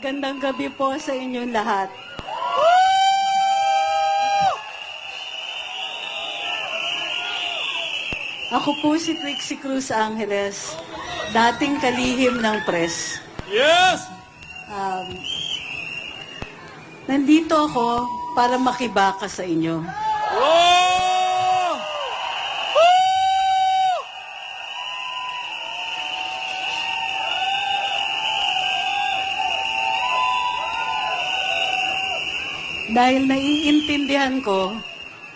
magandang gabi po sa inyong lahat. Ako po si Trixie Cruz Angeles, dating kalihim ng press. Yes! Nandito ako para makibaka sa inyo. Oh! Dahil naiintindihan ko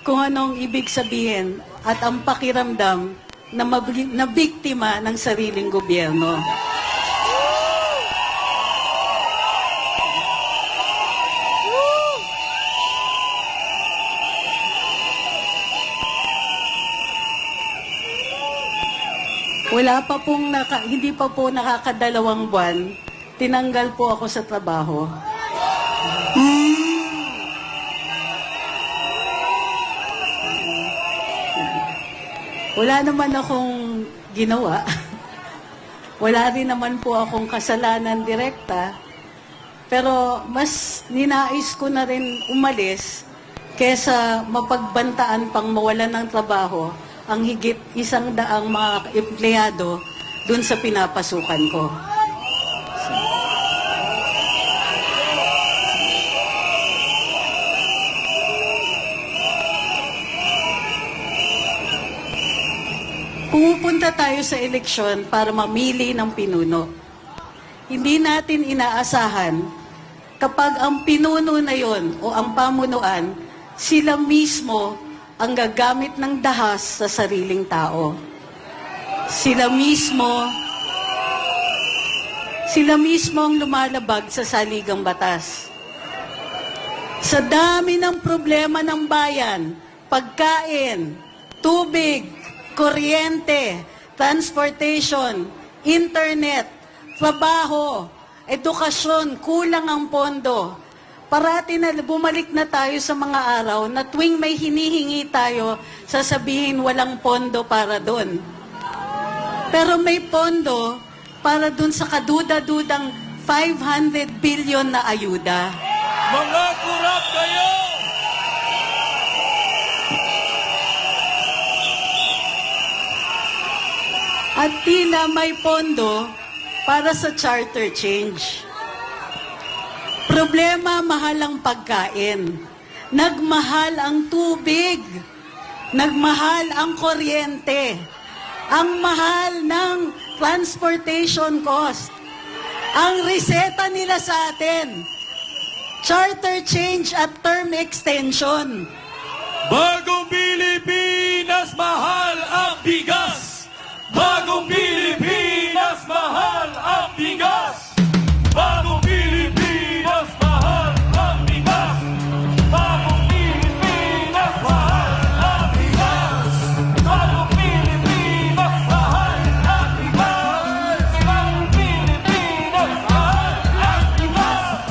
kung anong ibig sabihin at ang pakiramdam na biktima ng sariling gobyerno. Hindi pa po nakakadalawang buwan, tinanggal po ako sa trabaho. Wala naman akong ginawa. Wala rin naman po akong kasalanan direkta. Pero mas ninais ko na rin umalis kesa mapagbantaan pang mawalan ng trabaho ang higit 100 mga empleyado dun sa pinapasukan ko. Pumupunta tayo sa eleksyon para mamili ng pinuno. Hindi natin inaasahan kapag ang pinuno na yon o ang pamunuan, sila mismo ang gagamit ng dahas sa sariling tao. Sila mismo ang lumalabag sa saligang batas. Sa dami ng problema ng bayan, pagkain, tubig, kuryente, transportation, internet, trabaho, edukasyon, kulang ang pondo. Parati na bumalik na tayo sa mga araw na tuwing may hinihingi tayo, sasabihin walang pondo para doon. Pero may pondo para doon sa kaduda-dudang 500 billion na ayuda. Mga kurap kayo! At tila may pondo para sa charter change. Problema, mahal ang pagkain. Nagmahal ang tubig. Nagmahal ang kuryente. Ang mahal ng transportation cost. Ang reseta nila sa atin, charter change at term extension. Bagong Pilipinas, mahal ang bigas! Bagong Pilipinas, mahal ang bigas! Bagong Pilipinas, mahal ang bigas! Bagong Pilipinas, mahal ang bigas! Bagong Pilipinas, mahal ang bigas! Bagong Pilipinas, mahal ang bigas!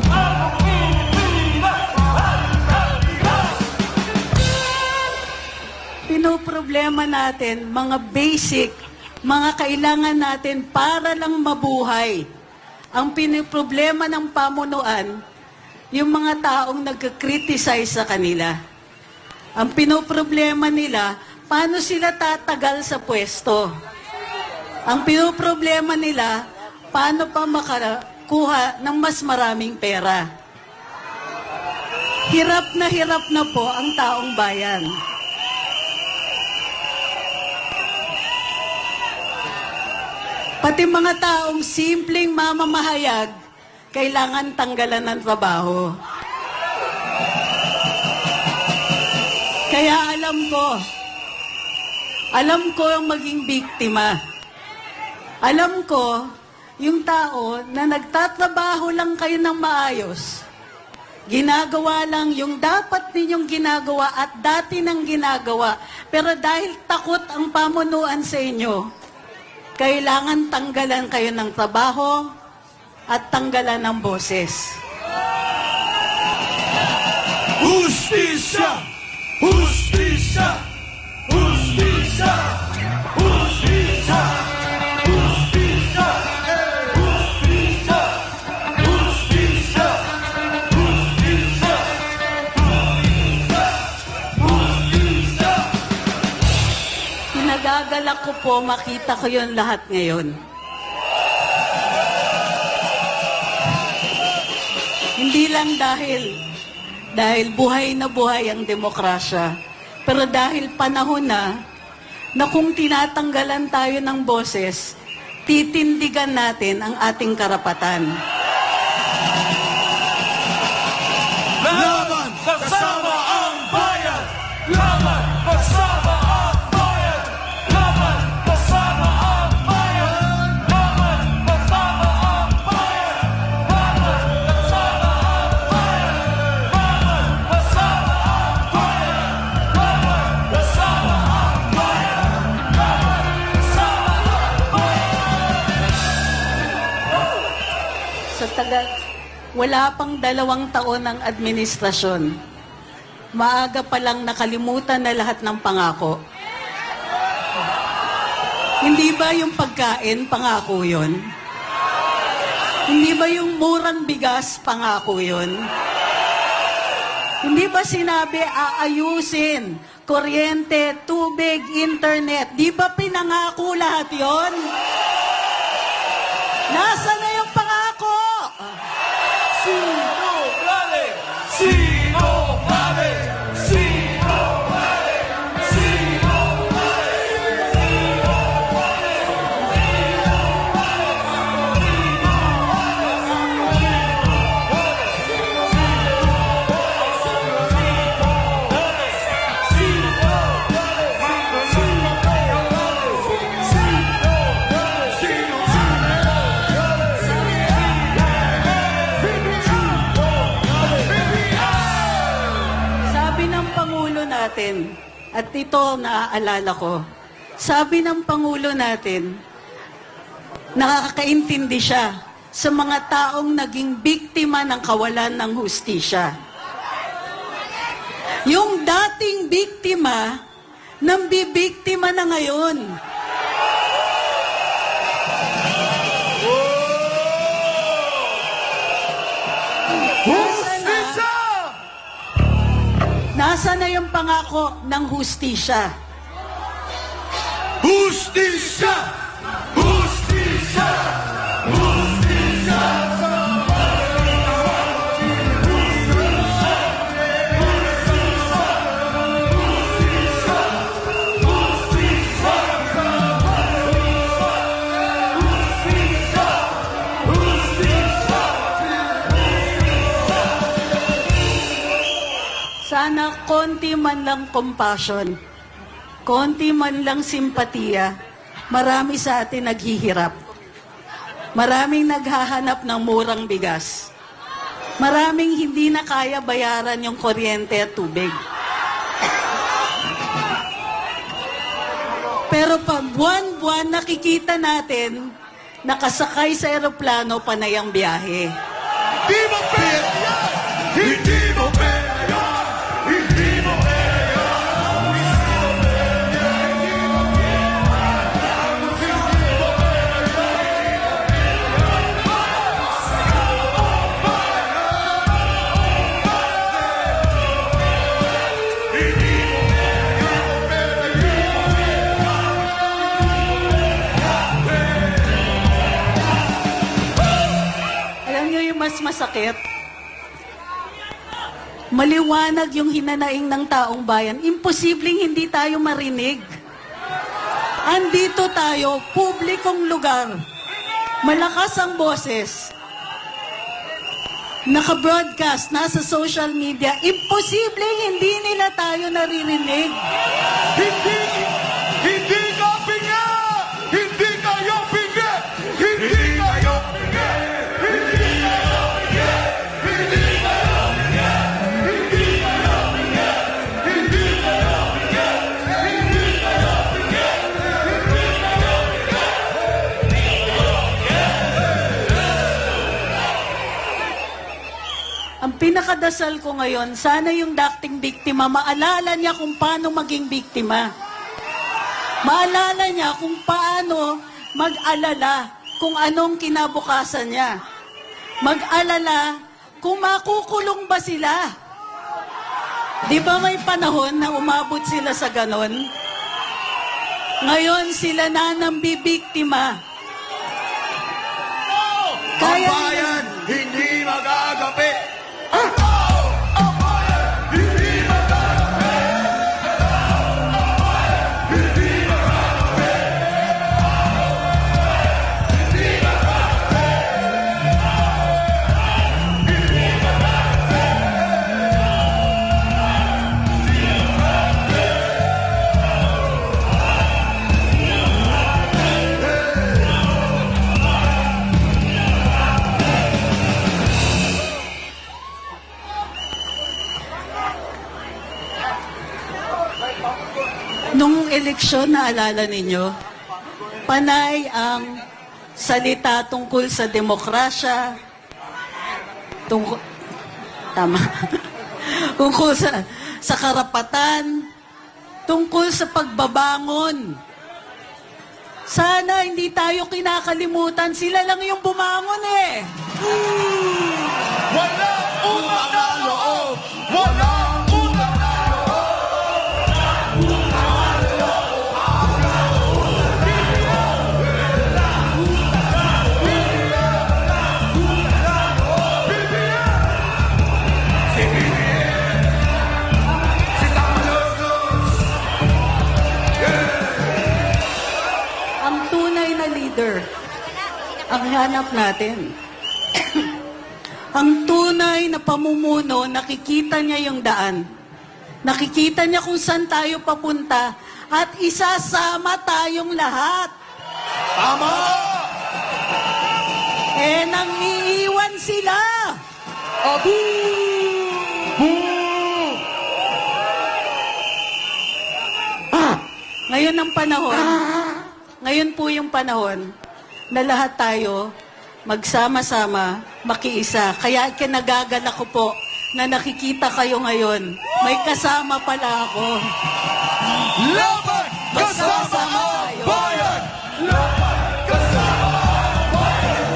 Bagong Pilipinas, mahal ang bigas! Pinoproblema natin mga basic, mga kailangan natin para lang mabuhay. Ang pinoproblema ng pamunuan, yung mga taong nagka-criticize sa kanila. Ang pinoproblema nila, paano sila tatagal sa pwesto. Ang pinoproblema nila, paano pa makakuha ng mas maraming pera. Hirap na po ang taong bayan. Pati mga taong simpleng mamamahayag, kailangan tanggalan ng trabaho. Kaya alam ko ang maging biktima. Alam ko yung tao na nagtatrabaho lang kayo ng maayos. Ginagawa lang yung dapat ninyong ginagawa at dati nang ginagawa. Pero dahil takot ang pamunuan sa inyo, kailangan tanggalan kayo ng trabaho at tanggalan ng boses. Justisya! Justisya! Justisya! Justisya! Justisya! Justisya! Nagagalak ko po makita ko yun lahat ngayon. Hindi lang dahil buhay na buhay ang demokrasya, pero dahil panahon na kung tinatanggalan tayo ng boses, titindigan natin ang ating karapatan. Laban kasama ang bayan! Laban kasama ang bayan! Laban kasama ang bayan! Laban kasama ang bayan! Laban kasama ang bayan! Laban kasama ang bayan! Laban kasama ang bayan! Laban kasama ang bayan! Wala pang 2 taon ng administrasyon. Maaga pa lang nakalimutan na lahat ng pangako. Hindi ba yung pagkain, pangako yun? Hindi ba yung murang bigas, pangako yun? Hindi ba sinabi aayusin, kuryente, tubig, internet? Di ba pinangako lahat yon? Nasaan na yung pangako? Sino galing? Sino galing? Sino galing? Sino Sabi ng Pangulo natin, at ito naaalala ko, sabi ng Pangulo natin, nakakaintindi siya sa mga taong naging biktima ng kawalan ng hustisya. Yung dating biktima, nambibiktima na ngayon. Hustisya! Nasa na yung pangako ng hustisya? Hustisya! Hustisya! Hustisya! Sana konti man lang compassion, konti man lang simpatiya. Marami sa atin naghihirap. Maraming naghahanap ng murang bigas. Maraming hindi na kaya bayaran yung kuryente at tubig. Pero pag buwan-buwan nakikita natin, nakasakay sa eroplano panay ang biyahe. Hindi mo pera yan! Hindi mo pera yan! Hindi mo pera yan! Alam niyo yung mas masakit? Maliwanag yung hinanaing ng taong bayan. Imposibleng hindi tayo marinig. Andito tayo, publikong lugar. Malakas ang boses. Naka-broadcast, nasa social media. Imposibleng hindi nila tayo naririnig. Hindi ka pinga! Hindi kayo pinga! Hindi kayo pinga! Hindi kayo pinga! Hindi kayo pinga! Hindi kayo pinga! Hindi kayo pinga! Hindi kayo pinga! Ang pinakadasal ko ngayon, sana yung dating biktima, maalala niya kung paano maging biktima. Maalala niya kung paano mag-alala kung anong kinabukasan niya. Mag-alala kung makukulong ba sila. Di ba may panahon na umabot sila sa ganon? Ngayon sila na nambibiktima. Ang Kaya bayan, hindi magagapi. Ang tao, ang bayan, hindi magagapi. Hindi magagapi. Hindi magagapi. Hindi magagapi. Nung eleksyon, naalala ninyo, panay ang salita tungkol sa demokrasya, tama, tungkol sa karapatan, tungkol sa pagbabangon. Sana hindi tayo kinakalimutan, sila lang yung bumangon eh. Wala utang na loob! Wala utang na Ang tunay na leader, ang hanap natin. Ang tunay na pamumuno, nakikita niya yung daan. Nakikita niya kung saan tayo papunta at isasama tayong lahat. Tama! Eh, nang iiwan sila. Abu! Boo! Ngayon ang panahon, ngayon po yung panahon na lahat tayo magsama-sama, makiisa. Kaya kinagagalak ko po na nakikita kayo ngayon. May kasama pala ako. Laban! Kasama ang bayan! Laban! Kasama ang bayan!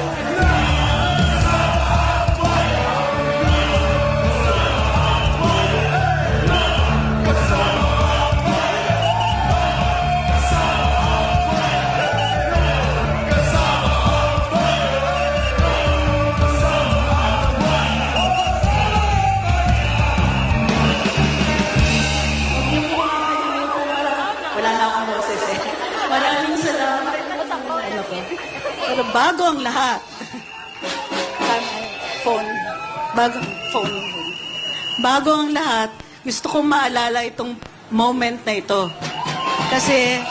Wala na akong boses eh. Maraming salamat. Ano ko? Pero bago ang lahat. Phone. Phone. Bago ang lahat, gusto kong maalala itong moment na ito. Kasi,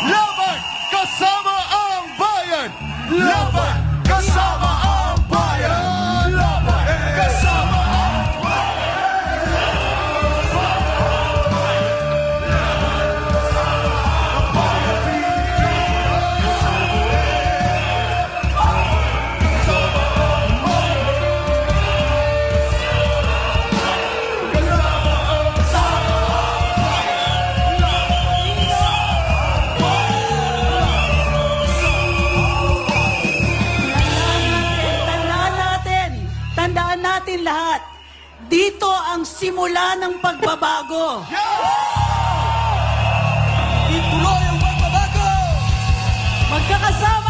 Laban! Kasama ang bayan! Laban! Kasama ang bayan! Laban! Kasama ang tandaan natin lahat, dito ang simula ng pagbabago. Ituloy ang pagbabago! Magkakasama